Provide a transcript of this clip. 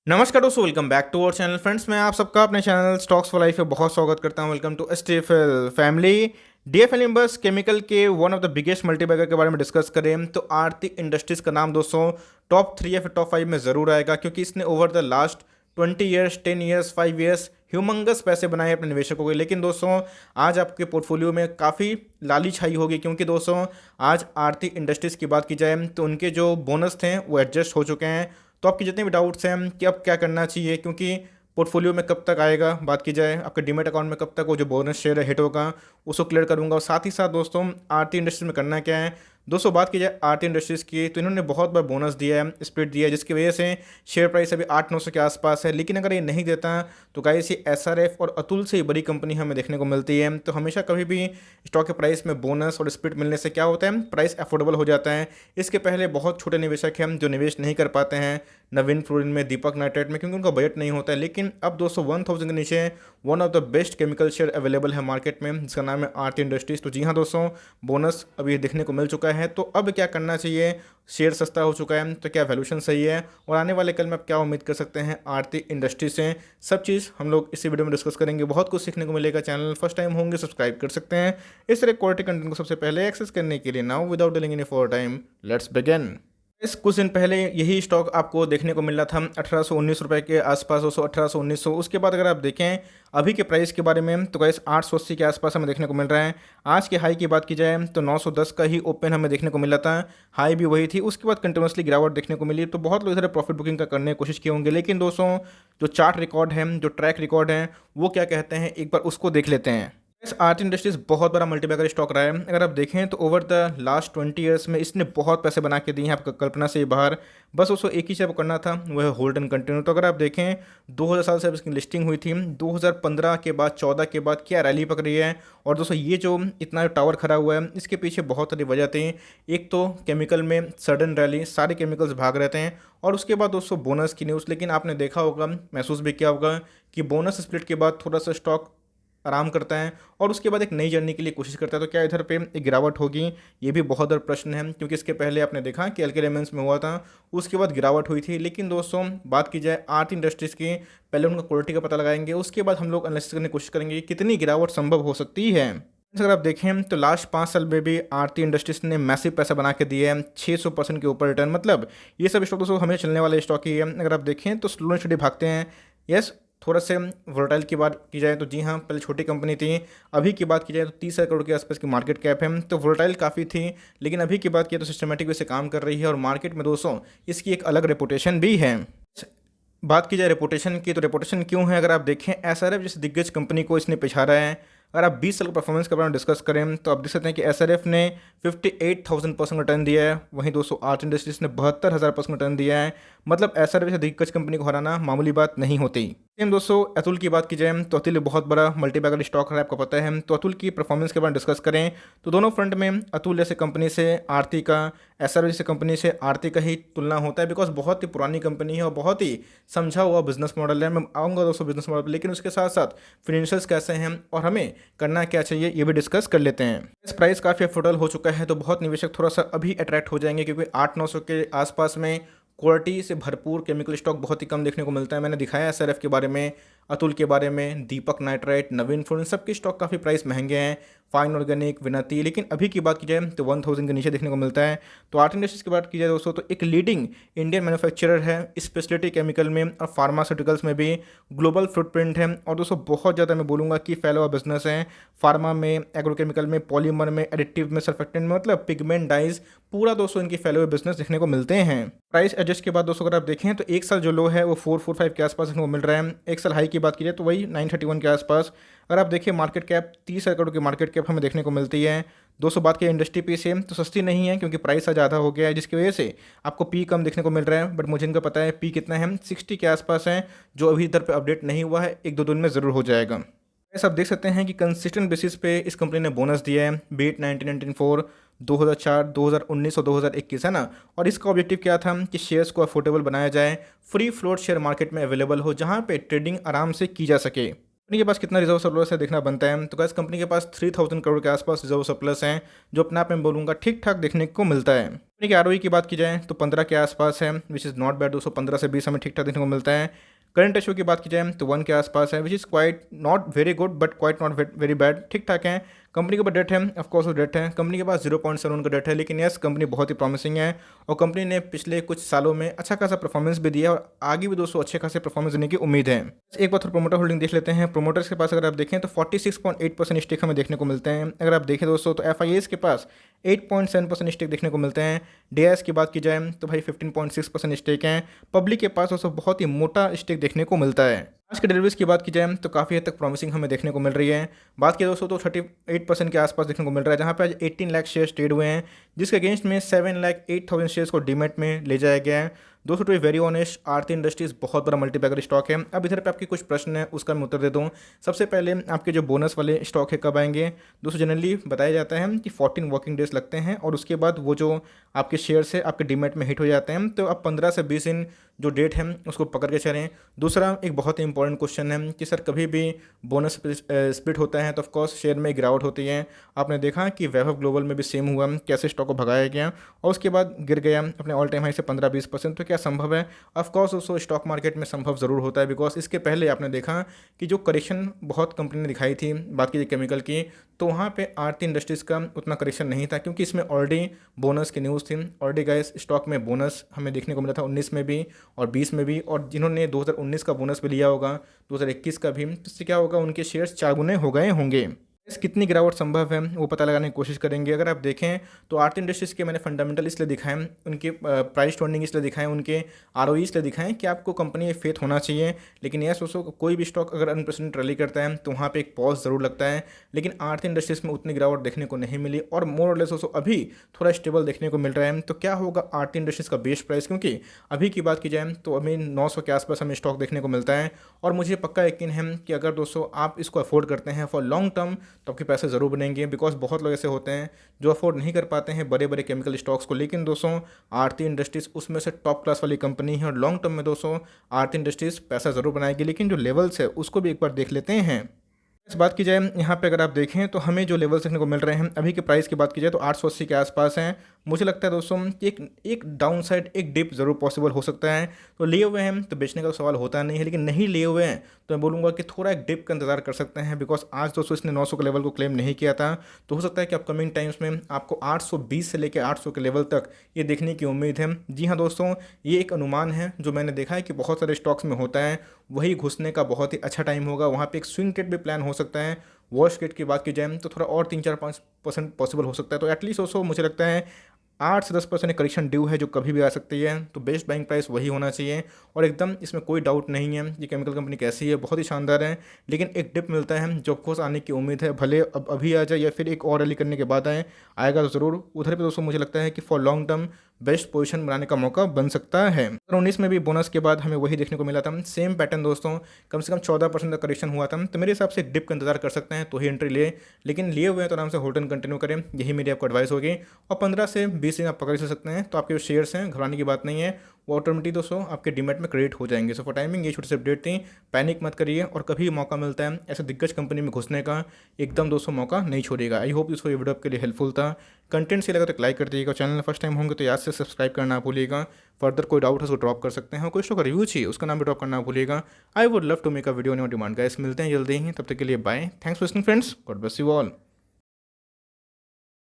नमस्कार दोस्तों, welcome back to our channel friends. मैं आप सबका अपने चैनल स्टॉक्स फॉर लाइफ पे बहुत स्वागत करता हूं। Welcome to STFL family. DFL inverse chemical के one of the biggest multibagger के बारे में डिस्कस करें तो आरती इंडस्ट्रीज का नाम दोस्तों टॉप 3 या फिर टॉप 5 में ज़रूर आएगा, क्योंकि इसने over the last 20 years, 10 years, 5 years humongous पैसे बनाए अपने निवेशकों के। लेकिन दोस्तों आज आपके पोर्टफोलियो में काफ़ी लाली छाई होगी, क्योंकि दोस्तों आज आरती इंडस्ट्रीज़ की बात की जाए तो उनके जो बोनस थे वो एडजस्ट हो चुके हैं। तो आपके जितने भी डाउट्स हैं कि अब क्या करना चाहिए, क्योंकि पोर्टफोलियो में कब तक आएगा, बात की जाए आपके डीमेट अकाउंट में कब तक वो जो बोनस शेयर हिट होगा उसको क्लियर करूंगा। और साथ ही साथ दोस्तों आरती इंडस्ट्रीज में करना क्या है। दोस्तों बात की जाए आरती इंडस्ट्रीज़ की तो इन्होंने बहुत बार बोनस दिया है, स्प्लिट दिया है, जिसकी वजह से शेयर प्राइस अभी 8-900 के आसपास है। लेकिन अगर ये नहीं देता तो गाइस ये एसआरएफ और अतुल से ही बड़ी कंपनी हमें देखने को मिलती है। तो हमेशा कभी भी स्टॉक के प्राइस में बोनस और स्प्लिट मिलने से क्या होता है, प्राइस अफोर्डेबल हो जाता है। इसके पहले बहुत छोटे निवेशक हैं जो निवेश नहीं कर पाते हैं नवीन फ्लोरिन में, दीपक नाइट्रेट में, क्योंकि उनका बजट नहीं होता है। लेकिन अब दोस्तों 1000 के नीचे one of the best chemical share available है मार्केट में, जिसका नाम है आरती इंडस्ट्रीज। तो जी हाँ दोस्तों, बोनस अभी देखने को मिल चुका है। तो अब क्या करना चाहिए, शेयर सस्ता हो चुका है तो क्या वैल्यूशन सही है और आने वाले कल में आप क्या उम्मीद कर सकते हैं आरती इंडस्ट्री से, सब चीज़ हम लोग इसी वीडियो में डिस्कस करेंगे। बहुत कुछ सीखने को मिलेगा। चैनल फर्स्ट टाइम होंगे सब्सक्राइब कर सकते हैं इस तरह क्वालिटी कंटेंट को सबसे पहले एक्सेस करने के लिए। Now without delaying any for time let's begin. इस कुछ दिन पहले यही स्टॉक आपको देखने को मिल रहा था 1819 रुपये के आसपास, 1800-1900। उसके बाद अगर आप देखें अभी के प्राइस के बारे में तो गाइस 880 के आसपास हमें देखने को मिल रहा है। आज के हाई की बात की जाए तो 910 का ही ओपन हमें देखने को मिला था, हाई भी वही थी। उसके बाद कंटिन्यूसली गिरावट देखने को मिली। तो बहुत लोग इधर प्रॉफिट बुकिंग का करने की कोशिश किए होंगे। लेकिन दोस्तों जो चार्ट रिकॉर्ड है, जो ट्रैक रिकॉर्ड है, वो क्या कहते हैं एक बार उसको देख लेते हैं। इस आरती इंडस्ट्रीज बहुत बड़ा मल्टीबैगर स्टॉक रहा है। अगर आप देखें तो ओवर द लास्ट 20 ईयर्स में इसने बहुत पैसे बना के दिए हैं, आपका कल्पना से बाहर। बस उसको एक ही चीज़ करना था, वह है होल्ड एंड कंटिन्यू। तो अगर आप देखें 2000 साल से अब इसकी लिस्टिंग हुई थी, 2015 के बाद 14 के बाद क्या रैली पकड़ी है। और दोस्तों ये जो इतना टावर खड़ा हुआ है इसके पीछे बहुत सारी वजह थी। एक तो केमिकल में सडन रैली, सारे केमिकल्स भाग रहे थे। और उसके बाद दोस्तों बोनस की न्यूज़। लेकिन आपने देखा होगा, महसूस भी किया होगा कि बोनस स्प्लिट के बाद थोड़ा सा स्टॉक आराम करता है और उसके बाद एक नई जर्नी के लिए कोशिश करता है। तो क्या इधर पे एक गिरावट होगी, ये भी बहुत बड़ा प्रश्न है, क्योंकि इसके पहले आपने देखा कि एलके रेमेंस में हुआ था, उसके बाद गिरावट हुई थी। लेकिन दोस्तों बात की जाए आरती इंडस्ट्रीज़ की, पहले उनका क्वालिटी का पता लगाएंगे, उसके बाद हम लोग एनालिसिस करने की कोशिश करेंगे कि कितनी गिरावट संभव हो सकती है। अगर आप देखें तो लास्ट 5 साल में भी आरती इंडस्ट्रीज ने मैसिव पैसा बना के दिए हैं, 600% के ऊपर रिटर्न। मतलब ये सब स्टॉक दोस्तों हमें चलने वाले स्टॉक ही है। अगर आप देखें तो स्लो एंड स्टडी भागते हैं। यस, थोड़ा से वोलेटाइल की बात की जाए तो जी हाँ, पहले छोटी कंपनी थी। अभी की बात की जाए तो 30 करोड़ के आसपास की मार्केट कैप है, तो वोलेटाइल काफ़ी थी। लेकिन अभी की बात की तो सिस्टमेटिक वे से काम कर रही है और मार्केट में दोस्तों इसकी एक अलग रेपुटेशन भी है। बात की जाए रेपुटेशन की तो रेपुटेशन क्यों है, अगर आप देखें एसआरएफ जैसे दिग्गज कंपनी को इसने पिछाड़ा है। अगर आप 20 साल का परफॉर्मेंस के बारे में डिस्कस करें तो आप देख सकते हैं कि एसआरएफ ने 58,000% रिटर्न दिया है, वहीं दोस्तों आर्ट इंडस्ट्रीज ने 72,000% रिटर्न दिया है। मतलब एसआरएफ जैसे दिग्गज कंपनी को हराना मामूली बात नहीं होती। लेकिन दोस्तों अतुल की बात की जाए तो अतुल बहुत बड़ा मल्टीबैगर स्टॉक है, आपको पता है। तो अतुल की परफॉर्मेंस के बारे में डिस्कस करें तो दोनों फ्रंट में अतुल जैसे कंपनी से आरती का, एसआरएफ जैसे कंपनी से आरती का ही तुलना होता है, बिकॉज बहुत ही पुरानी कंपनी है और बहुत ही समझा हुआ बिजनेस मॉडल है। मैं आऊँगा दोस्तों बिजनेस मॉडल पर, लेकिन उसके साथ साथ फिनेंशियल्स कैसे हैं और हमें करना क्या चाहिए ये भी डिस्कस कर लेते हैं। इस प्राइस काफ़ी अफोर्डेबल हो चुका है तो बहुत निवेशक थोड़ा सा अभी अट्रैक्ट हो जाएंगे, क्योंकि 800-900 के आसपास में क्वालिटी से भरपूर केमिकल स्टॉक बहुत ही कम देखने को मिलता है। मैंने दिखाया एसआरएफ के बारे में, अतुल के बारे में, दीपक नाइट्राइट, नवीन फ्लोरिन, सबके स्टॉक काफ़ी प्राइस महंगे हैं, फाइन ऑर्गेनिक, विनती। लेकिन अभी की बात की जाए तो 1000 के नीचे देखने को मिलता है। तो आर्ट इंडस्ट्रीज की बात की जाए दोस्तों तो एक लीडिंग इंडियन मैन्युफैक्चरर है, स्पेशलिटी केमिकल में और फार्मास्यूटिकल्स में भी ग्लोबल फुटप्रिंट है। और दोस्तों बहुत ज़्यादा मैं बोलूँगा कि फैला हुआ बिजनेस है, फार्मा में, एग्रोकेमिकल में, पॉलीमर में, एडिटिव में, सर्फेक्टेंट में, मतलब पिगमेंट, डाइज, पूरा दोस्तों इनकी फैले हुए बिजनेस देखने को मिलते हैं। प्राइस एडजस्ट के बाद दोस्तों अगर आप देखें तो एक साल जो लो है वो 445 के आसपास इनको मिल रहा है। एक साल हाई की बात की जाए तो वही 931 के आसपास। अगर आप देखिए मार्केट कैप 30 करोड़ की मार्केट कैप हमें देखने को मिलती है। दोस्तों बात की इंडस्ट्री पी से तो सस्ती नहीं है, क्योंकि प्राइस आज ज़्यादा हो गया है, जिसकी वजह से आपको पी कम देखने को मिल रहा है। बट मुझे इनका पता है पी कितना है, 60 के आसपास है, जो अभी इधर पे अपडेट नहीं हुआ है, 1-2 दिन में ज़रूर हो जाएगा। ऐसा आप देख सकते हैं कि कंसिस्टेंट बेसिस पे इस कंपनी ने बोनस दिया है, बीट 1994, 2004, 2019 और 2021 है ना। और इसका ऑब्जेक्टिव क्या था कि शेयर्स को अफोर्डेबल बनाया जाए, फ्री फ्लोट शेयर मार्केट में अवेलेबल हो, जहां पे ट्रेडिंग आराम से की जा सके। कंपनी के पास कितना रिजर्व सरप्लस है देखना बनता है। तो गाइस कंपनी के पास 3000 करोड़ के आसपास रिजर्व सरप्लस हैं, जो अपने आप में बोलूँगा ठीक ठाक देखने को मिलता है। कंपनी की आरओई की बात की जाए तो 15 के आसपास है, विच इज़ नॉट बैड। 215 से 20 हमें ठीक ठाक देखने को मिलता है। करंट रेशियो की बात की जाए तो 1 के आसपास है, which is quite not very good but quite not very bad, ठीक ठाक है। कंपनी के ऊपर डेट है, ऑफकोर्स वो डेट है। कंपनी के पास 0.7 का डेट है, लेकिन यस कंपनी बहुत ही प्रॉमिसिंग है और कंपनी ने पिछले कुछ सालों में अच्छा खासा परफॉर्मेंस भी दिया है और आगे भी दोस्तों अच्छे खासे परफॉर्मेंस देने की उम्मीद है। एक बार थोड़ा प्रोमोटर होल्डिंग देख लेते हैं। प्रोमोटर्स के पास अगर आप देखें तो 46.8% स्टेक हमें देखने को मिलते हैं। अगर आप देखें दोस्तों तो एफ के पास 8.7% स्टेक देखने को मिलते हैं। डीआईएस की बात की जाए तो भाई 15.6% स्टेक हैं। पब्लिक के पास दोस्तों बहुत ही मोटा स्टेक देखने को मिलता है। आज के डिलीवरीज की बात की जाए तो काफ़ी हद तक प्रॉमिसिंग हमें देखने को मिल रही है। बात की दोस्तों तो 38% के आसपास देखने को मिल रहा है, जहाँ पे आज 18 लाख शेयर्स ट्रेड हुए हैं, जिसके अगेंस्ट में 7,08,000 शेयर्स को डीमेट में ले जाया गया है। दोस्तों to be very honest Aarti industries बहुत बड़ा मल्टीबैगर स्टॉक है। अब इधर पे आपके कुछ प्रश्न है, उसका मैं उत्तर दे दूँ। सबसे पहले आपके जो बोनस वाले स्टॉक है कब आएंगे। दोस्तों जनरली बताया जाता है कि 14 वर्किंग डेज लगते हैं और उसके बाद वो जो आपके शेयर्स है आपके डीमेट में हिट हो जाते हैं। तो अब 15 से 20 दिन जो डेट है उसको पकड़ के चलें। दूसरा एक बहुत ही इंपॉर्टेंट क्वेश्चन है कि सर कभी भी बोनस स्प्लिट होता है तो ऑफकोर्स शेयर में गिरावट होती है। आपने देखा कि वैभव ग्लोबल में भी सेम हुआ, कैसे स्टॉक को भगाया गया और उसके बाद गिर गया अपने ऑल टाइम हाई से 15-20%। तो क्या संभव है? ऑफकोर्स उसको स्टॉक मार्केट में संभव ज़रूर होता है, बिकॉज इसके पहले आपने देखा कि जो करेक्शन बहुत कंपनी ने दिखाई थी, बात कीजिए केमिकल की, तो वहाँ पे आरती इंडस्ट्रीज़ का उतना करेक्शन नहीं था, क्योंकि इसमें ऑलरेडी बोनस की न्यूज़ थी। ऑलरेडी गाइस स्टॉक में बोनस हमें देखने को मिला था 19 में भी और 20 में भी, और जिन्होंने 2019 का बोनस भी लिया होगा, 2021 का भी, तो इससे क्या होगा, उनके शेयर्स 4 गुने हो गए होंगे। इस कितनी गिरावट संभव है वो पता लगाने की कोशिश करेंगे। अगर आप देखें तो आरती इंडस्ट्रीज़ के मैंने फंडामेंटल इसलिए दिखाएं, उनके प्राइस टर्निंग इसलिए दिखाएं, उनके आरओई इसलिए दिखाएं कि आपको कंपनी में फेथ होना चाहिए। लेकिन यह सोचो कोई भी स्टॉक अगर अनप्रेसिडेंट रैली करता है तो वहाँ पे एक पॉज ज़रूर लगता है, लेकिन आरती इंडस्ट्रीज़ में उतनी गिरावट देखने को नहीं मिली और मोर और लेस दोस्तों अभी थोड़ा स्टेबल देखने को मिल रहा है। तो क्या होगा आरती इंडस्ट्रीज़ का बेस्ट प्राइस, क्योंकि अभी की बात की जाए तो अभी 900 के आसपास हमें स्टॉक देखने को मिलता है और मुझे पक्का यकीन है कि अगर दोस्तों आप इसको अफोर्ड करते हैं फॉर लॉन्ग टर्म तो आपके पैसे ज़रूर बनेंगे। बिकॉज बहुत लोग ऐसे होते हैं जो अफोर्ड नहीं कर पाते हैं बड़े बड़े केमिकल स्टॉक्स को, लेकिन दोस्तों आरती इंडस्ट्रीज़ उसमें से टॉप क्लास वाली कंपनी है और लॉन्ग टर्म में दोस्तों आरती इंडस्ट्रीज़ पैसा ज़रूर बनाएगी। लेकिन जो लेवल्स है उसको भी एक बार देख लेते हैं। इस बात की जाए यहाँ पे अगर आप देखें तो हमें जो लेवल्स देखने को मिल रहे हैं अभी के प्राइस की बात की जाए तो 880 के आसपास हैं। मुझे लगता है दोस्तों कि एक डाउन साइड एक डिप ज़रूर पॉसिबल हो सकता है। तो लिए हुए हैं तो बेचने का तो सवाल होता नहीं है, लेकिन नहीं लिए हुए हैं तो मैं बोलूँगा कि थोड़ा एक डिप का इंतजार कर सकते हैं। बिकॉज आज दोस्तों इसने 900 के लेवल को क्लेम नहीं किया था, तो हो सकता है कि अपकमिंग टाइम्स में आपको 820 से लेकर 800 के लेवल तक ये देखने की उम्मीद है। जी हाँ दोस्तों, ये एक अनुमान है जो मैंने देखा है कि बहुत सारे स्टॉक्स में होता है। वही घुसने का बहुत ही अच्छा टाइम होगा, वहाँ पे एक स्विंग ट्रेड भी प्लान हो सकता है। वर्स्ट केट की बात की जाए तो थोड़ा और 3-4-5% पॉसिबल हो सकता है। तो एटलीस्ट दोस्तों मुझे लगता है 8 से 10% करेक्शन ड्यू है जो कभी भी आ सकती है। तो बेस्ट बाइंग प्राइस वही होना चाहिए और एकदम इसमें कोई डाउट नहीं है ये केमिकल कंपनी कैसी है, बहुत ही शानदार है। लेकिन एक डिप मिलता है जो ऑफकोर्स आने की उम्मीद है, भले अब अभी आ जाए या फिर एक और रैली करने के बाद आएगा तो ज़रूर। उधर पे दोस्तों मुझे लगता है कि for long term best position बनाने का मौका बन सकता है। 2019 में भी बोनस के बाद हमें वही देखने को मिला था, सेम पैटर्न दोस्तों, कम से कम 14% का करेक्शन हुआ था। तो मेरे हिसाब से एक डिप का इंतजार कर सकते हैं तो ही एंट्री ले, लेकिन लिए हुए हैं तो आराम से होल्ड एंड कंटिन्यू करें, यही मेरी आपको एडवाइस होगी। और 15 से 20 दिन आप पकड़ सकते हैं तो आपके जो शेयर्स हैं घबराने की बात नहीं है, वो ऑटोमेटिक दोस्तों आपके डीमेट में क्रेडिट हो जाएंगे। सो फॉर टाइमिंग ये छोटी सी अपडेट थी, पैनिक मत करिए और कभी मौका मिलता है ऐसे दिग्गज कंपनी में घुसने का एकदम दोस्तों मौका नहीं छोड़ेगा। आई होप दोस्तों ये वीडियो आपके लिए हेल्पफुल था। कंटेंट से लगा तो लाइक कर दीजिएगा, चैनल फर्स्ट टाइम होंगे तो याद से सब्सक्राइब करना भूलिएगा। फर्दर कोई डाउट है उसको ड्रॉप कर सकते हैं और कोई स्टॉक का रिव्यू चाहिए उसका नाम भी ड्रॉप करना भूलिएगा। I would love to make a video on your demand guys. मिलते हैं जल्दी ही, तब तक के लिए bye. Thanks for listening friends, God bless you all.